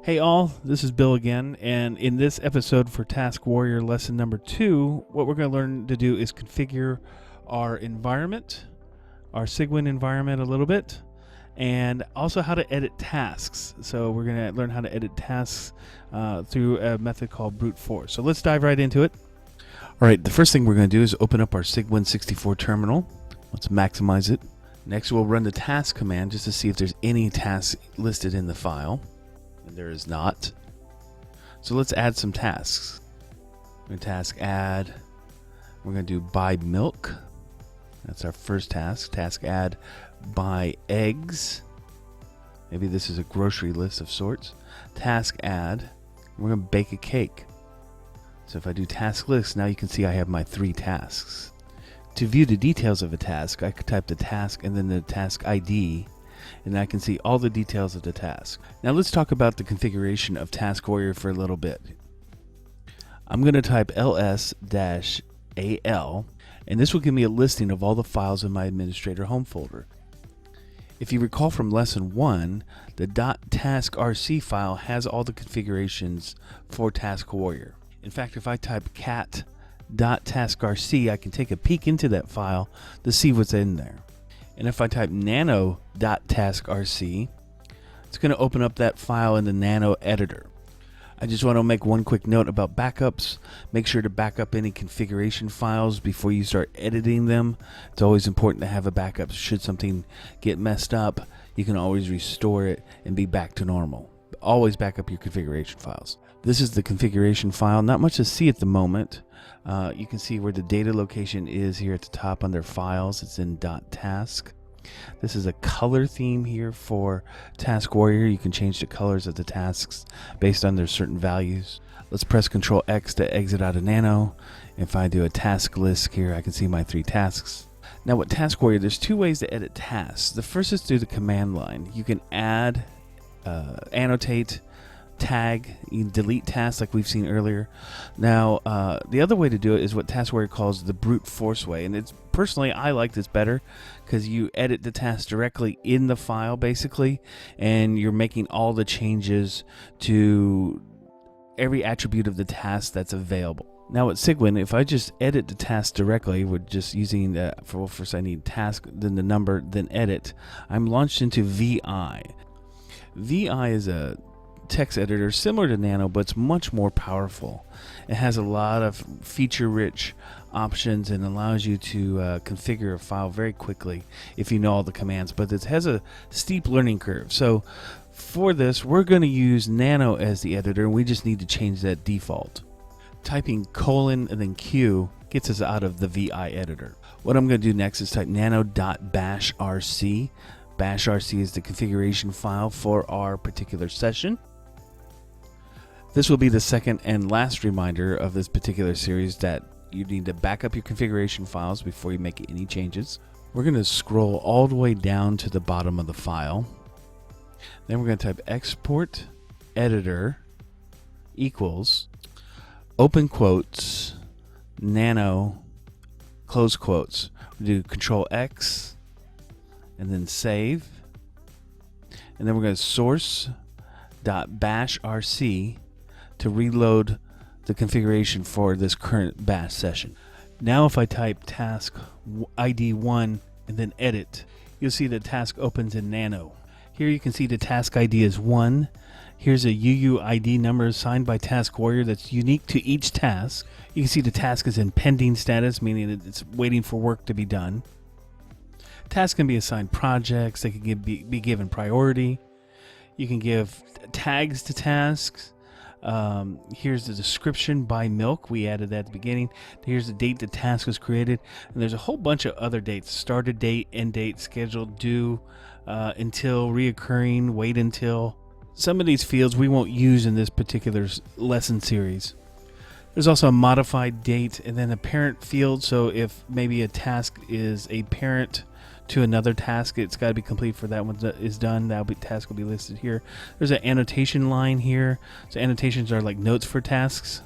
Hey all, this is Bill again, and in this episode for Taskwarrior lesson number 2, what we're going to learn to do is configure our environment, our Cygwin environment a little bit, and also how to edit tasks. So we're going to learn how to edit tasks through a method called brute force. So let's dive right into it. All right, the first thing we're going to do is open up our Cygwin 64 terminal. Let's maximize it. Next, we'll run the task command just to see if there's any tasks listed in the file. And there is not. So let's add some tasks. We're going to task add. We're going to do buy milk. That's our first task. Task add buy eggs. Maybe this is a grocery list of sorts. Task add. We're going to bake a cake. So if I do task list, now you can see I have my 3 tasks. To view the details of a task, I could type the task and then the task ID, and I can see all the details of the task. Now let's talk about the configuration of Taskwarrior for a little bit. I'm going to type ls-al, and this will give me a listing of all the files in my administrator home folder. If you recall from lesson 1, the .taskrc file has all the configurations for Taskwarrior. In fact, if I type cat.taskrc, I can take a peek into that file to see what's in there. And if I type nano.taskrc, it's going to open up that file in the nano editor. I just want to make one quick note about backups. Make sure to back up any configuration files before you start editing them. It's always important to have a backup. Should something get messed up, you can always restore it and be back to normal. Always back up your configuration files. This is the configuration file. Not much to see at the moment. You can see where the data location is here at the top under files. It's in .task. This is a color theme here for Taskwarrior. You can change the colors of the tasks based on their certain values. Let's press Ctrl X to exit out of Nano. If I do a task list here, I can see my 3 tasks. Now with Taskwarrior, there's 2 ways to edit tasks. The first is through the command line. You can add, annotate, tag, you can delete tasks like we've seen earlier. Now the other way to do it is what Taskwarrior calls the brute force way, and it's personally I like this better because you edit the task directly in the file basically, and you're making all the changes to every attribute of the task that's available. Now with Cygwin, if I just edit the task directly with just using the first I need task, then the number, then edit, I'm launched into VI. VI is a text editor similar to Nano, but it's much more powerful. It has a lot of feature-rich options and allows you to configure a file very quickly if you know all the commands, but it has a steep learning curve. So for this, we're going to use Nano as the editor, and we just need to change that default. Typing colon and then Q gets us out of the VI editor. What I'm going to do next is type nano.bashrc. bashrc is the configuration file for our particular session. This will be the second and last reminder of this particular series that you need to back up your configuration files before you make any changes. We're going to scroll all the way down to the bottom of the file. Then we're going to type export editor equals open quotes nano close quotes. We do Control X and then save. And then we're going to source.bashrc to reload the configuration for this current bash session. Now if I type task ID 1 and then edit, you'll see the task opens in Nano. Here you can see the task ID is 1. Here's a UUID number assigned by Taskwarrior that's unique to each task. You can see the task is in pending status, meaning that it's waiting for work to be done. Tasks can be assigned projects. They can be given priority. You can give tags to tasks. Here's the description by milk. We added that at the beginning. Here's the date the task was created. And there's a whole bunch of other dates. Started date, end date, scheduled, due, until, reoccurring, wait until. Some of these fields we won't use in this particular lesson series. There's also a modified date and then a parent field. So if maybe a task is a parent to another task, it's got to be complete for that one that is done. That task will be listed here. There's an annotation line here. So annotations are like notes for tasks.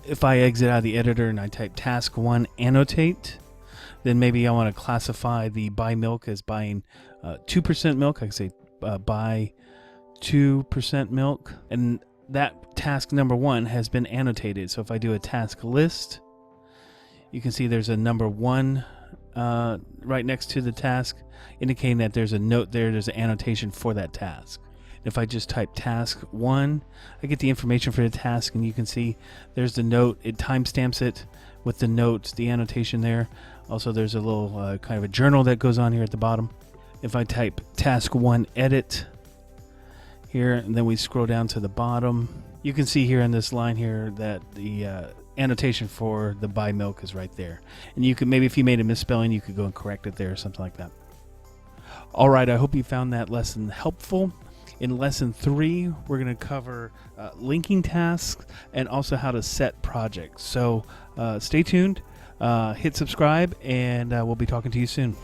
If I exit out of the editor and I type task 1 annotate, then maybe I want to classify the buy milk as buying 2% milk. I can say buy 2% milk, and that task number 1 has been annotated. So if I do a task list, you can see there's a number 1 right next to the task, indicating that there's a note there, there's an annotation for that task. If I just type task 1, I get the information for the task, and you can see there's the note. It timestamps it with the notes, the annotation there. Also, there's a little kind of a journal that goes on here at the bottom. If I type task 1 edit here, and then we scroll down to the bottom, you can see here in this line here that the annotation for the buy milk is right there. And you could, maybe if you made a misspelling, you could go and correct it there or something like that. All right, I hope you found that lesson helpful. In lesson 3, we're going to cover linking tasks and also how to set projects. So stay tuned, hit subscribe, and we'll be talking to you soon.